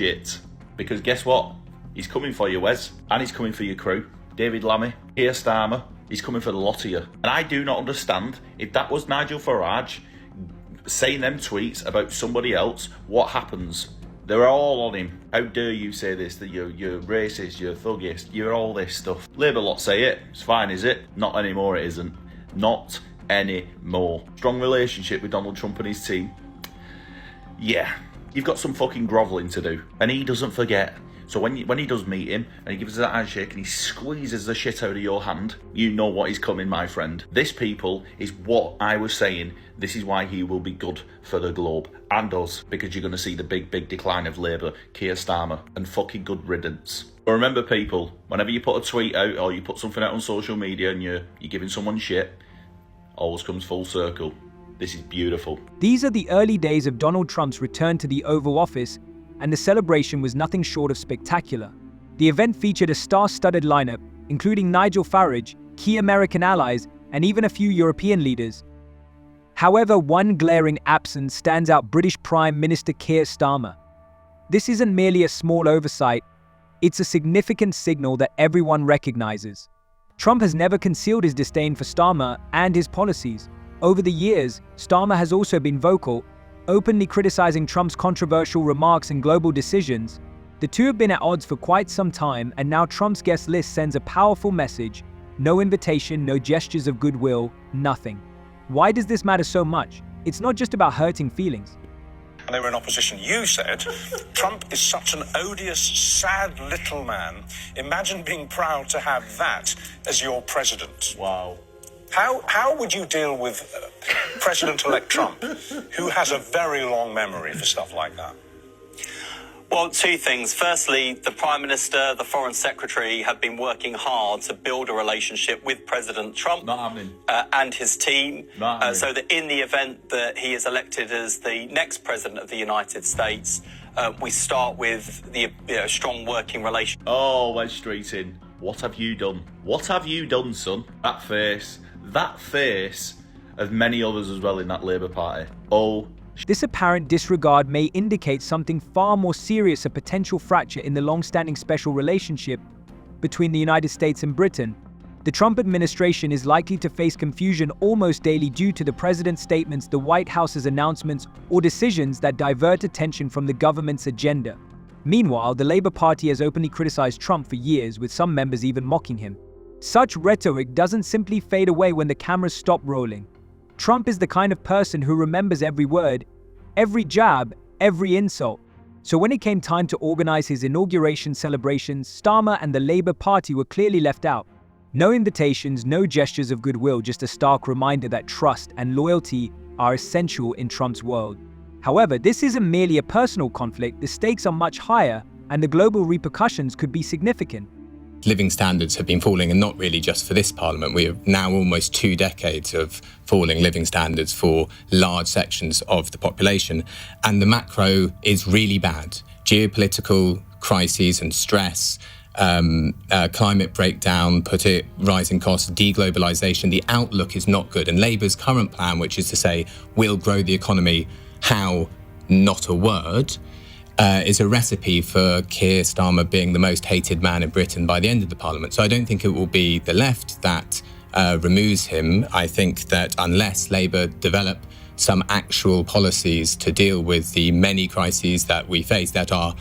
shit. Because guess what? He's coming for you, Wes. And he's coming for your crew. David Lammy, Keir Starmer, he's coming for the lot of you. And I do not understand, if that was Nigel Farage saying them tweets about somebody else, what happens? They're all on him. How dare you say this, that you're racist, you're thuggist, you're all this stuff. Labour lot say it. It's fine, is it? Not anymore, it isn't. Not anymore. Strong relationship with Donald Trump and his team. Yeah, you've got some fucking grovelling to do. And he doesn't forget. So when he does meet him and he gives us that handshake and he squeezes the shit out of your hand, you know what is coming, my friend. This people is what I was saying. This is why he will be good for the globe and us, because you're going to see the big decline of Labour, Keir Starmer, and fucking good riddance. But remember, people, whenever you put a tweet out or you put something out on social media and you're giving someone shit, always comes full circle. This is beautiful. These are the early days of Donald Trump's return to the Oval Office, and the celebration was nothing short of spectacular. The event featured a star-studded lineup, including Nigel Farage, key American allies, and even a few European leaders. However, one glaring absence stands out: British Prime Minister Keir Starmer. This isn't merely a small oversight, it's a significant signal that everyone recognizes. Trump has never concealed his disdain for Starmer and his policies. Over the years, Starmer has also been vocal, openly criticizing Trump's controversial remarks and global decisions. The two have been at odds for quite some time, and now Trump's guest list sends a powerful message: no invitation, no gestures of goodwill, nothing. Why does this matter so much? It's not just about hurting feelings. When they were in opposition, you said, Trump is such an odious, sad little man. Imagine being proud to have that as your president. Wow. How would you deal with President-elect Trump, who has a very long memory for stuff like that? Well, two things. Firstly, the Prime Minister, the Foreign Secretary have been working hard to build a relationship with President Trump and his team, so that in the event that he is elected as the next President of the United States, we start with the strong working relationship. Oh, Wes Streeting, what have you done? What have you done, son? That face of many others as well in that Labour Party. Oh. This apparent disregard may indicate something far more serious: a potential fracture in the long-standing special relationship between the United States and Britain. The Trump administration is likely to face confusion almost daily due to the president's statements, the White House's announcements, or decisions that divert attention from the government's agenda. Meanwhile, the Labour Party has openly criticized Trump for years, with some members even mocking him. Such rhetoric doesn't simply fade away when the cameras stop rolling. Trump is the kind of person who remembers every word, every jab, every insult. So when it came time to organize his inauguration celebrations, Starmer and the Labour Party were clearly left out. No invitations, no gestures of goodwill, just a stark reminder that trust and loyalty are essential in Trump's world. However, this isn't merely a personal conflict. The stakes are much higher, and the global repercussions could be significant. Living standards have been falling, and not really just for this parliament. We have now almost 2 decades of falling living standards for large sections of the population. And the macro is really bad. Geopolitical crises and stress, climate breakdown, rising costs, deglobalization. The outlook is not good. And Labour's current plan, which is to say, we'll grow the economy, how? Not a word. Is a recipe for Keir Starmer being the most hated man in Britain by the end of the Parliament. So I don't think it will be the left that removes him. I think that unless Labour develop some actual policies to deal with the many crises that we face that are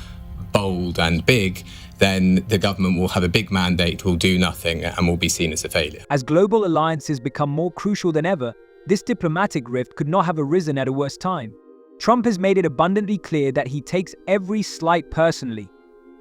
bold and big, then the government will have a big mandate, will do nothing, and will be seen as a failure. As global alliances become more crucial than ever, this diplomatic rift could not have arisen at a worse time. Trump has made it abundantly clear that he takes every slight personally.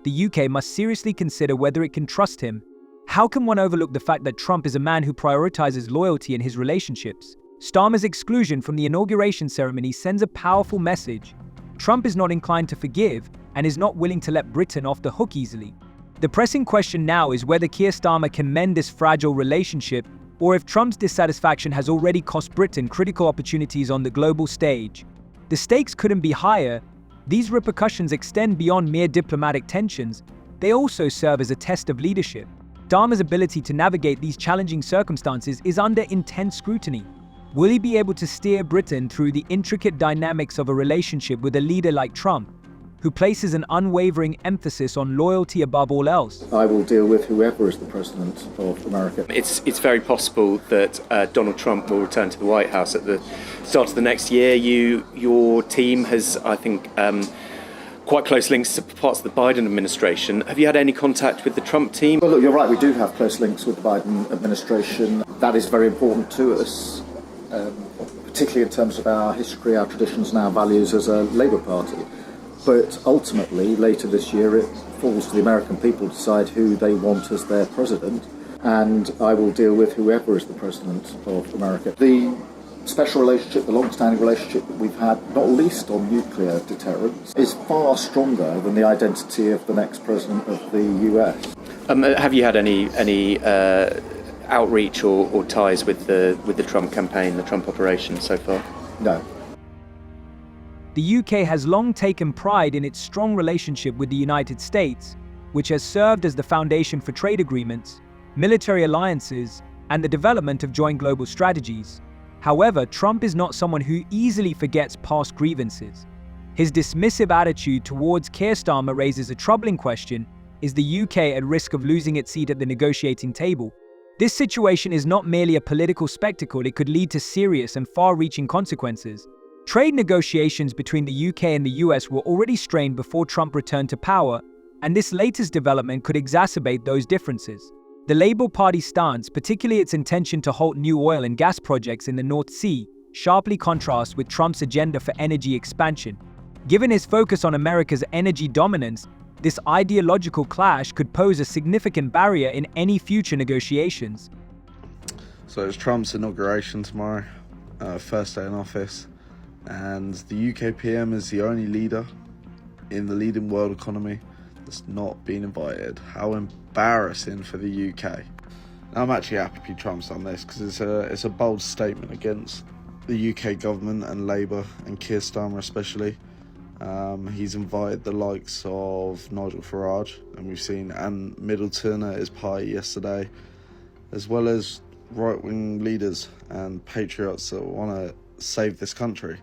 The UK must seriously consider whether it can trust him. How can one overlook the fact that Trump is a man who prioritizes loyalty in his relationships? Starmer's exclusion from the inauguration ceremony sends a powerful message. Trump is not inclined to forgive and is not willing to let Britain off the hook easily. The pressing question now is whether Keir Starmer can mend this fragile relationship, or if Trump's dissatisfaction has already cost Britain critical opportunities on the global stage. The stakes couldn't be higher. These repercussions extend beyond mere diplomatic tensions. They also serve as a test of leadership. Starmer's ability to navigate these challenging circumstances is under intense scrutiny. Will he be able to steer Britain through the intricate dynamics of a relationship with a leader like Trump? who places an unwavering emphasis on loyalty above all else. I will deal with whoever is the president of America. It's very possible that Donald Trump will return to the White House at the start of the next year. Your team has, I think, quite close links to parts of the Biden administration. Have you had any contact with the Trump team? Well, look, you're right, we do have close links with the Biden administration. That is very important to us, particularly in terms of our history, our traditions and our values as a Labour Party. But ultimately, later this year, it falls to the American people to decide who they want as their president, and I will deal with whoever is the president of America. The special relationship, the long-standing relationship that we've had, not least on nuclear deterrence, is far stronger than the identity of the next president of the US. Have you had any outreach or ties with the Trump campaign, the Trump operation so far? No. The UK has long taken pride in its strong relationship with the United States, which has served as the foundation for trade agreements, military alliances, and the development of joint global strategies. However, Trump is not someone who easily forgets past grievances. His dismissive attitude towards Keir Starmer raises a troubling question: is the UK at risk of losing its seat at the negotiating table? This situation is not merely a political spectacle, it could lead to serious and far-reaching consequences. Trade negotiations between the UK and the US were already strained before Trump returned to power, and this latest development could exacerbate those differences. The Labour Party's stance, particularly its intention to halt new oil and gas projects in the North Sea, sharply contrasts with Trump's agenda for energy expansion. Given his focus on America's energy dominance, this ideological clash could pose a significant barrier in any future negotiations. So it's Trump's inauguration tomorrow, first day in office, and the UK PM is the only leader in the leading world economy that's not been invited. How embarrassing for the UK. Now, I'm actually happy Trump's done this because it's a bold statement against the UK government and Labour and Keir Starmer especially. He's invited the likes of Nigel Farage, and we've seen Anne Middleton at his party yesterday, as well as right-wing leaders and patriots that want to save this country.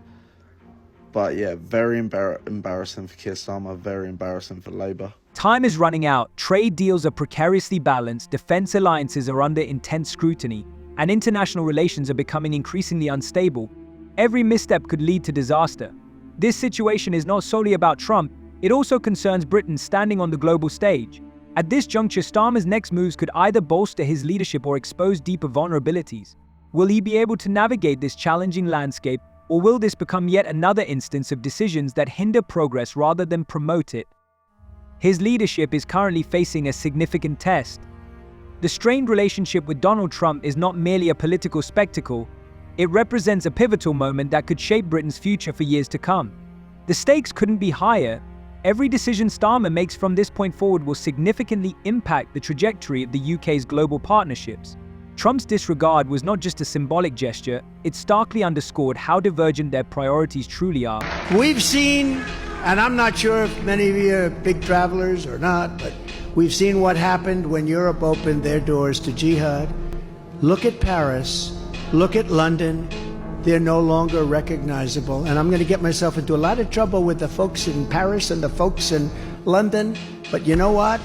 But yeah, very embarrassing for Keir Starmer, very embarrassing for Labour. Time is running out, trade deals are precariously balanced, defense alliances are under intense scrutiny, and international relations are becoming increasingly unstable. Every misstep could lead to disaster. This situation is not solely about Trump, it also concerns Britain standing on the global stage. At this juncture, Starmer's next moves could either bolster his leadership or expose deeper vulnerabilities. Will he be able to navigate this challenging landscape, or will this become yet another instance of decisions that hinder progress rather than promote it? His leadership is currently facing a significant test. The strained relationship with Donald Trump is not merely a political spectacle, it represents a pivotal moment that could shape Britain's future for years to come. The stakes couldn't be higher. Every decision Starmer makes from this point forward will significantly impact the trajectory of the UK's global partnerships. Trump's disregard was not just a symbolic gesture, it starkly underscored how divergent their priorities truly are. We've seen, and I'm not sure if many of you are big travelers or not, but we've seen what happened when Europe opened their doors to jihad. Look at Paris, look at London, they're no longer recognizable. And I'm going to get myself into a lot of trouble with the folks in Paris and the folks in London, but you know what?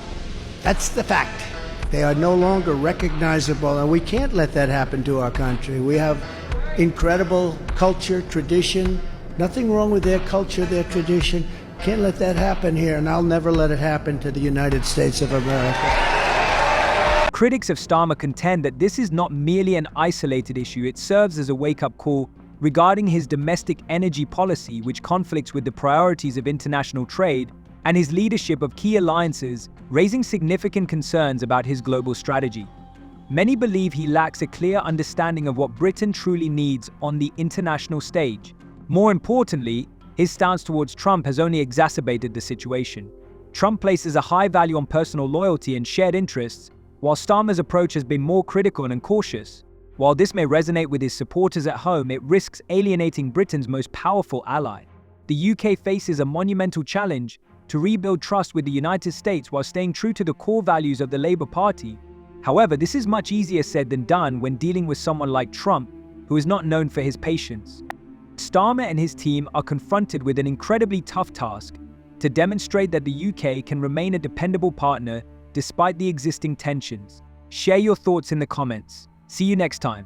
That's the fact. They are no longer recognizable, and we can't let that happen to our country. We have incredible culture, tradition, nothing wrong with their culture, their tradition. Can't let that happen here, and I'll never let it happen to the United States of America. Critics of Starmer contend that this is not merely an isolated issue, it serves as a wake-up call regarding his domestic energy policy, which conflicts with the priorities of international trade, and his leadership of key alliances, raising significant concerns about his global strategy. Many believe he lacks a clear understanding of what Britain truly needs on the international stage. More importantly, his stance towards Trump has only exacerbated the situation. Trump places a high value on personal loyalty and shared interests, while Starmer's approach has been more critical and cautious. While this may resonate with his supporters at home, it risks alienating Britain's most powerful ally. The UK faces a monumental challenge to rebuild trust with the United States while staying true to the core values of the Labour Party. However, this is much easier said than done when dealing with someone like Trump, who is not known for his patience. Starmer and his team are confronted with an incredibly tough task. to demonstrate that the UK can remain a dependable partner despite the existing tensions. Share your thoughts in the comments. See you next time.